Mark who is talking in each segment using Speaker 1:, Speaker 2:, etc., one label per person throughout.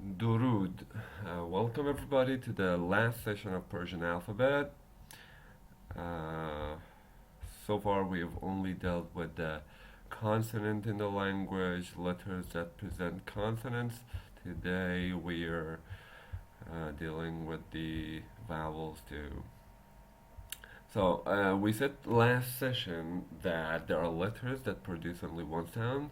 Speaker 1: Durud. Welcome everybody to the last session of Persian alphabet. Uh, so far we've only dealt with the consonant in the language, letters that present consonants. Today we're dealing with the vowels too. So we said last session that there are letters that produce only one sound,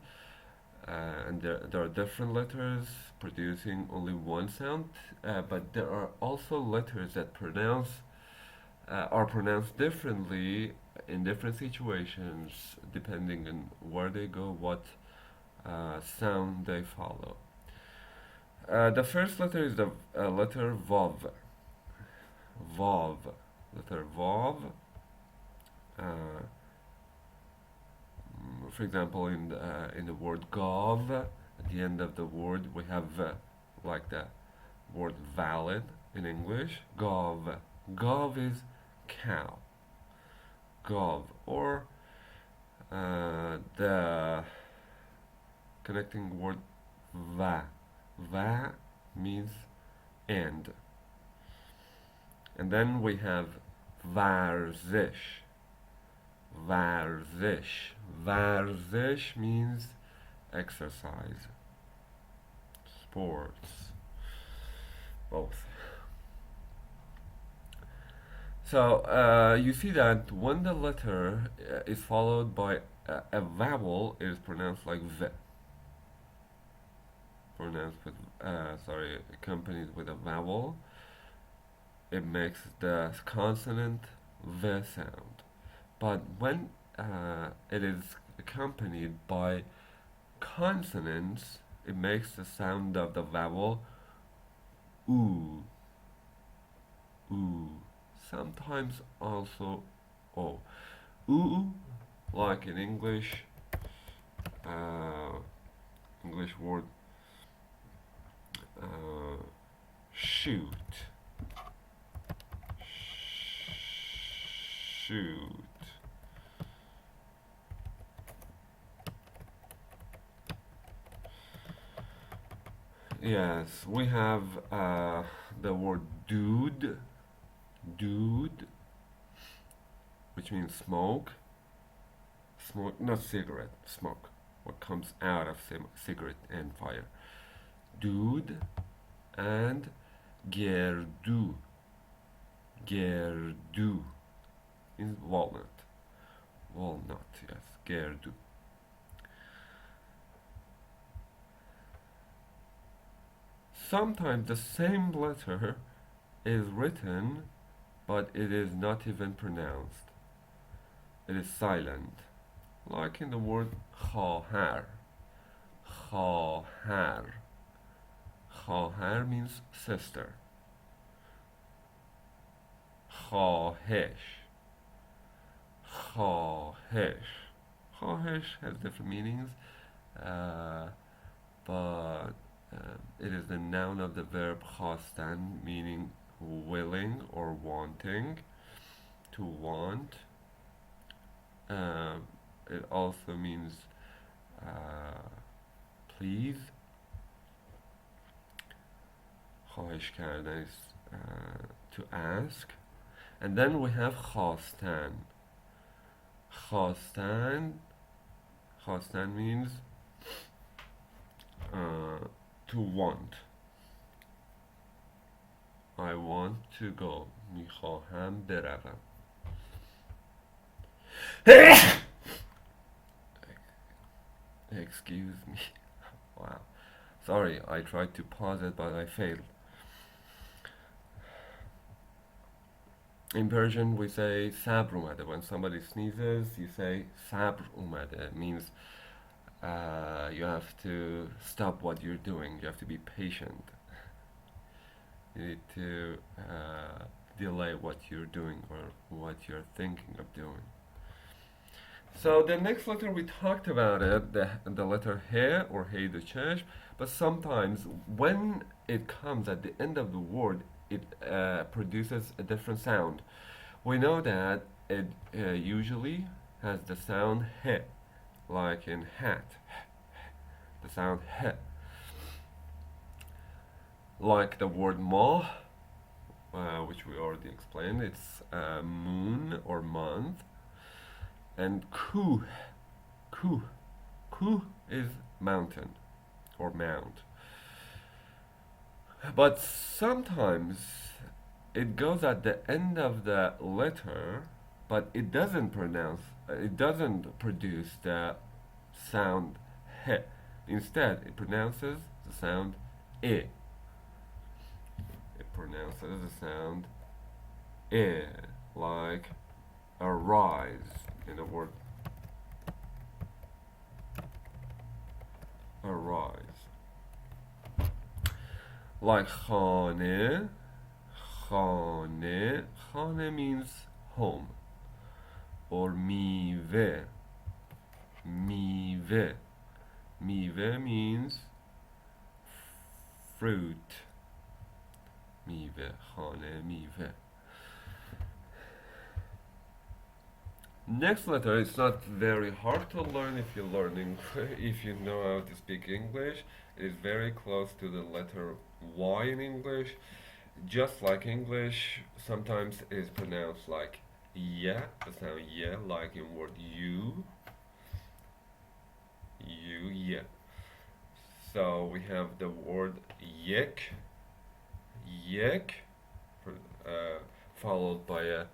Speaker 1: and there are different letters producing only one sound, but there are also letters that are pronounced differently in different situations depending on where they go, what sound they follow. The first letter is the letter Vav. Vav. Letter Vav. Uh, for example, in the word gov, at the end of the word we have like the word valid in English. Gov. Gov is cow. Gov. Or the connecting word va. Va means and. And then we have varzish. Varzish. Varzish means exercise, sports, both. So you see that when the letter is followed by a vowel, it is pronounced like v. Pronounced with, accompanied with a vowel. It makes the consonant v sound. But when it is accompanied by consonants, it makes the sound of the vowel oo, oo. Sometimes also o. Oo, like in English, English word shoot, shoot. Yes, we have the word dude, dude, which means smoke. Smoke, not cigarette, smoke. What comes out of cigarette and fire. Dude and gerdu. Gerdu is walnut. Walnut, yes, gerdu. Sometimes the same letter is written, but it is not even pronounced. It is silent. Like in the word خواهر. خواهر. خواهر means sister. خواهش. خواهش. خواهش has different meanings, but it is the noun of the verb خواستن, meaning willing or wanting, to want. It also means please. خواهش کردن is to ask. And then we have خواستن. خواستن. خواستن means to want. I want to go. میخواهم بروم. Excuse me. Wow. Sorry, I tried to pause it, but I failed. In Persian, we say sabr اومده. When somebody sneezes, you say sabr اومده. It means you have to stop what you're doing. You have to be patient. You need to delay what you're doing or what you're thinking of doing. So the next letter we talked about it, the letter he or hey the church, but sometimes when it comes at the end of the word, it produces a different sound. We know that it usually has the sound he, like in hat, the sound he. Like the word ma, which we already explained, it's moon or month. And ku, ku is mountain or mount. But sometimes it goes at the end of the letter, but it doesn't produce the sound he. Instead, it pronounces the sound I. It pronounces the sound I, like arise in the word arise. Like khane, khane, khane means home. Or mive, mive, mive means fruit. Mive, khane, mive. Next letter is not very hard to learn if you if you know how to speak English. It is very close to the letter Y in English. Just like English, sometimes it is pronounced like yeah, the sound yeah, like in word you, yeah. So we have the word yek, yek, followed by a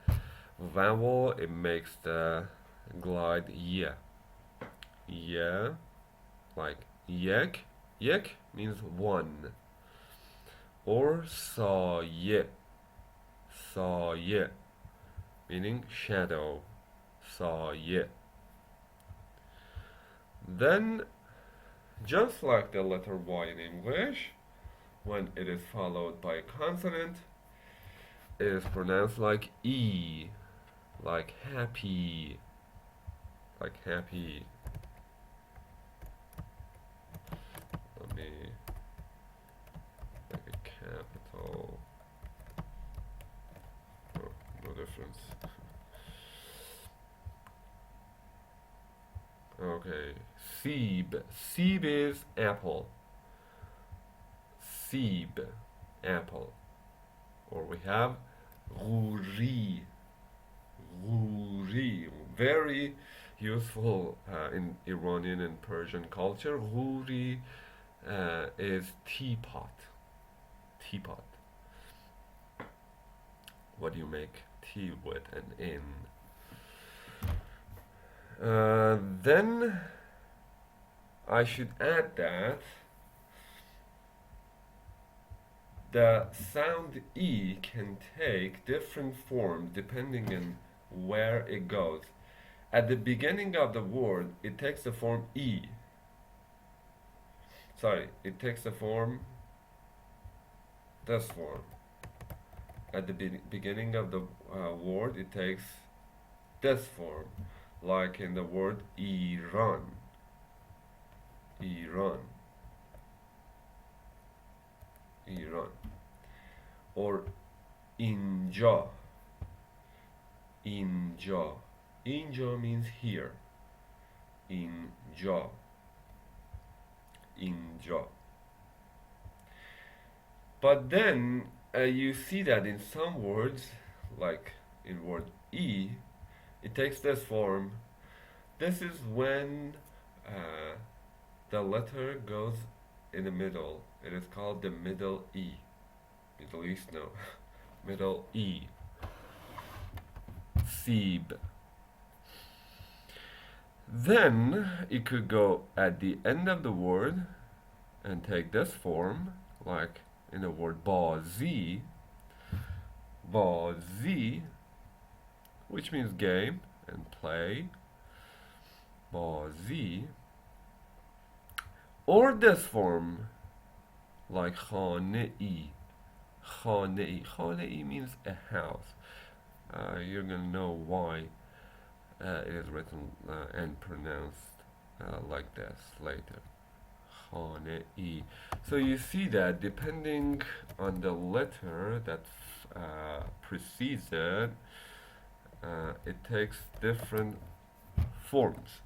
Speaker 1: vowel. It makes the glide yeah, yeah, like yek. Yek means one. Or saw ye, meaning shadow. Saw ye. Then, just like the letter Y in English, when it is followed by a consonant, it is pronounced like E, like happy, like happy. Let me make a capital. Oh, no difference. Okay, Seb. Seb is apple. Seb, apple. Or we have Rouri. Rouri. Very useful in Iranian and Persian culture. Rouri is teapot. Teapot. What do you make tea with and in? Then I should add that the sound E can take different forms depending on where it goes. At the beginning of the word, it takes the form E. Sorry, it takes the form, this form. At the beginning of the word, it takes this form, like in the word Iran. Iran. Iran. Or inja. Inja. Inja means here. Inja. Inja. But then you see that in some words, like in word E, it takes this form. This is when the letter goes in the middle. It is called the middle E. Middle East, no. Middle E. Seb. Then it could go at the end of the word and take this form, like in the word bazi, bazi, which means game and play, bazi, or this form, like khane-i. Khane-i. Khane-i means a house. You're gonna know why it is written and pronounced like this later. Khane-i. So you see that depending on the letter that precedes it, it takes different forms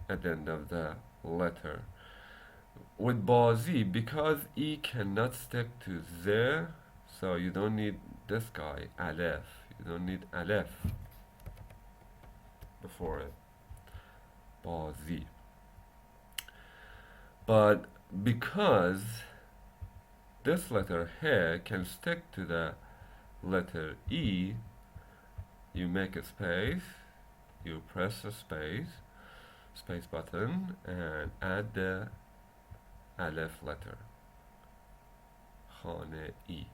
Speaker 1: at the end of the letter. with bazi, because E cannot stick to Z, so you don't need this guy, Aleph. You don't need Aleph before it. Bazi. But because this letter he can stick to the letter E, you make a space, you press a space button, and add the Aleph letter. Khane E.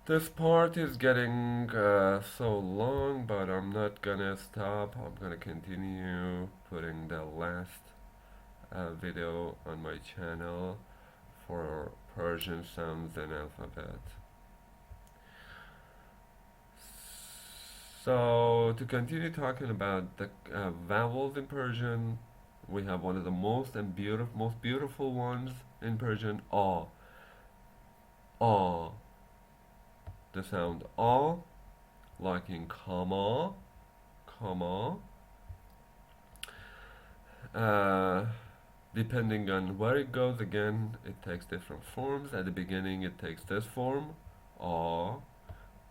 Speaker 1: This part is getting so long, but I'm not gonna stop. I'm gonna continue putting the last video on my channel for Persian sounds and alphabet. So to continue talking about the vowels in Persian, we have one of the most beautiful ones in Persian, a. A. The sound a, like in kama, kama. Depending on where it goes, again, it takes different forms. At the beginning, it takes this form, a,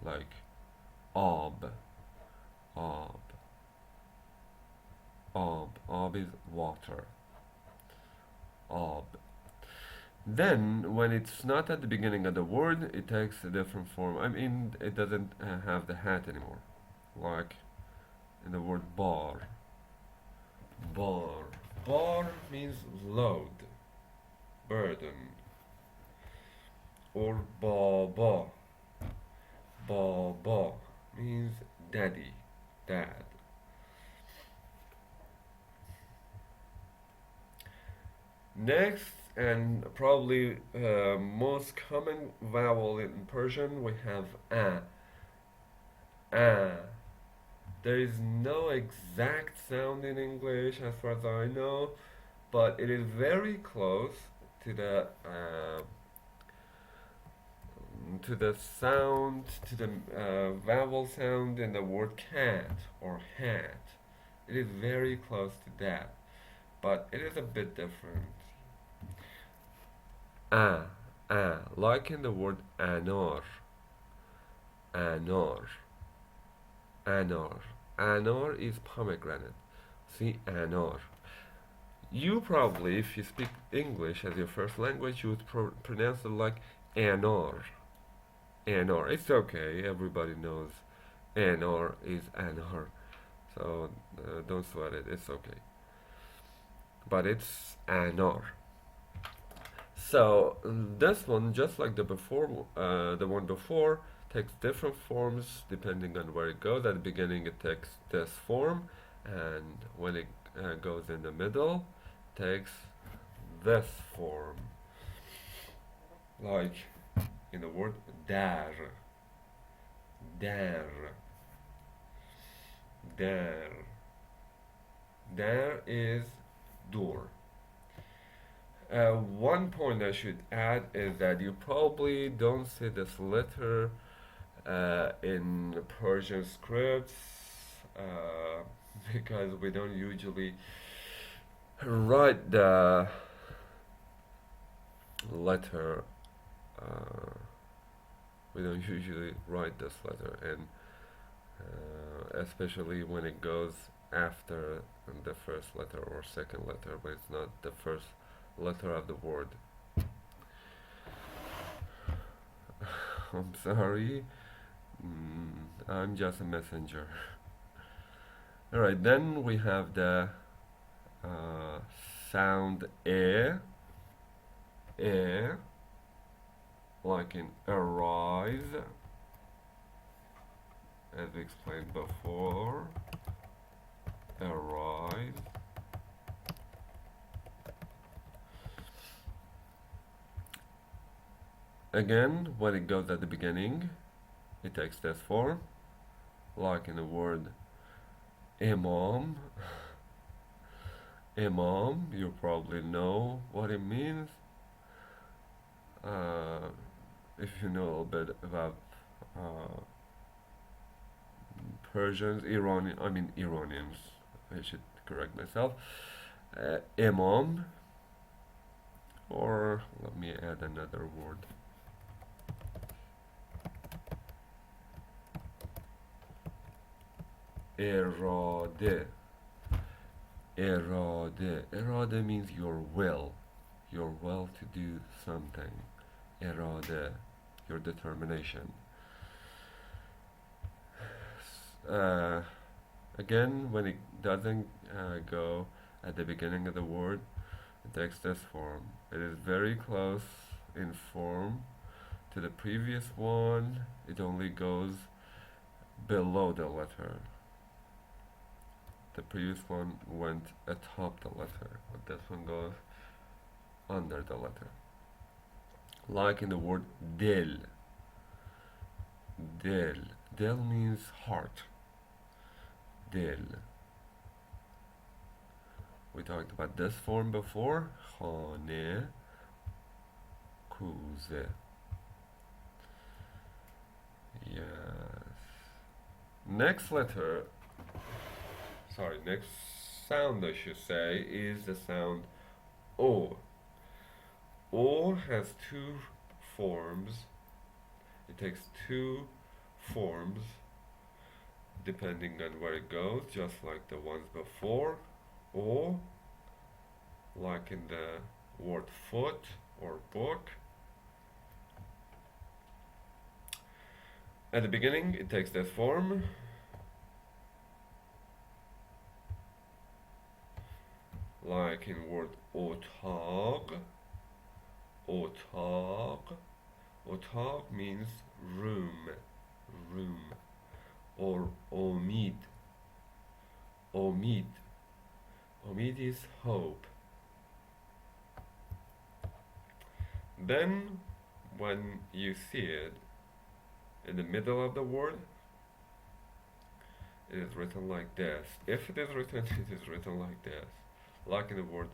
Speaker 1: like ab, ab, ab. Ab is water, ab. Then, when it's not at the beginning of the word, it takes a different form. I mean, it doesn't have the hat anymore. Like in the word bar. Bar. Bar means load, burden. Or baba. Baba means daddy, dad. Next, and probably most common vowel in Persian, we have a. A. There is no exact sound in English as far as I know, but it is very close to the sound, to the vowel sound in the word cat or hat. It is very close to that, but it is a bit different. A, like in the word anar, anar, anar. Anar is pomegranate. See, anar. You probably, if you speak English as your first language, you would pronounce it like anar. Anar. It's okay. Everybody knows anar is anar. So don't sweat it. It's okay. But it's anar. So this one, just like the one before, takes different forms depending on where it goes. At the beginning, it takes this form, and when it goes in the middle, it takes this form. Like in the word dar, dar, dar. Dar is door. One point I should add is that you probably don't see this letter in Persian scripts because we don't usually write the letter. We don't usually write this letter, and especially when it goes after the first letter or second letter, but it's not the first letter of the word. I'm sorry. I'm just a messenger. Alright, then we have the sound e, like in arise, as we explained before. Arise. Again, when it goes at the beginning, it takes this form, like in the word imam. Imam, you probably know what it means. If you know a little bit about Persians, Iranians, I should correct myself. Imam, or let me add another word. Irade. Irade. Irade means your will to do something. Irade, your determination. Uh, Again, when it doesn't go at the beginning of the word, it takes this form. It is very close in form to the previous one. It only goes below the letter. The previous one went atop the letter, but this one goes under the letter. Like in the word dil. Dil. Dil means heart. Dil. We talked about this form before. خانه کوزه. Yes. Next letter, next sound I should say is the sound O. O has two forms. It takes two forms depending on where it goes, just like the ones before. O, like in the word foot or book. At the beginning, it takes this form. Like in word otaq. Otaq. Otaq means room. Room. Or omid. Omid. Omid is hope. Then, when you see it in the middle of the word, it is written like this. If it is written, it is written like this. Like in the word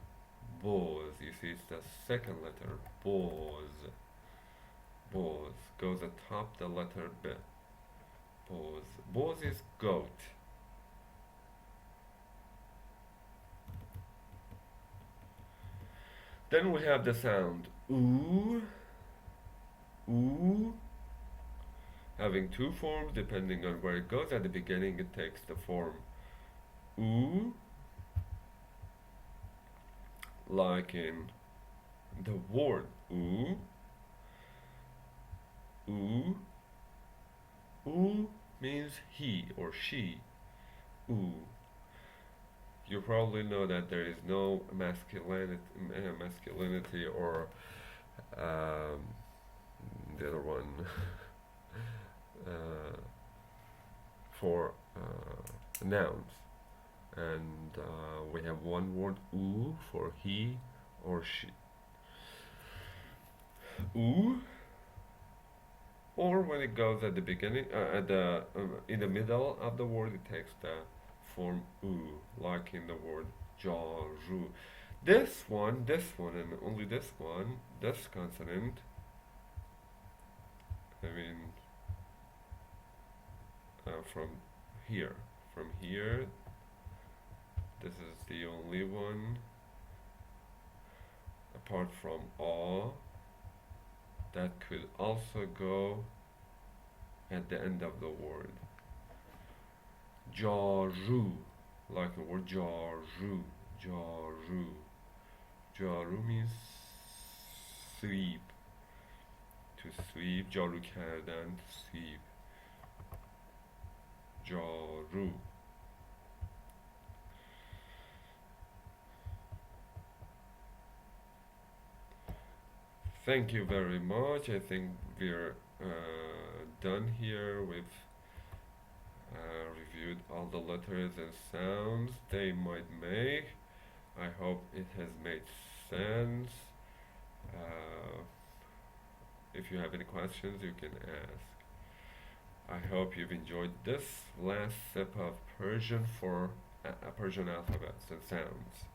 Speaker 1: boz. You see, it's the second letter. Boz. Boz goes atop the letter B. Boz. Boz is goat. Then we have the sound oo. Oo. Having two forms depending on where it goes. At the beginning, it takes the form oo. Like in the word oo. Oo. Oo means he or she. Oo. You probably know that there is no masculinity or the other one for nouns. And we have one word oo for he or she. Oo, or when it goes at the beginning, in the middle of the word, it takes the form oo, like in the word jaru. This one, and only this one, this consonant, from here, this is the only one, apart from a, that could also go at the end of the word. Jaru, like the word jaru. Jaru. Jaru means sweep. To sweep. Jaru kardan, to sweep. Jaru. Thank you very much. I think we're done here. We've reviewed all the letters and sounds they might make. I hope it has made sense. If you have any questions, you can ask. I hope you've enjoyed this last sip of Persian for Persian alphabets and sounds.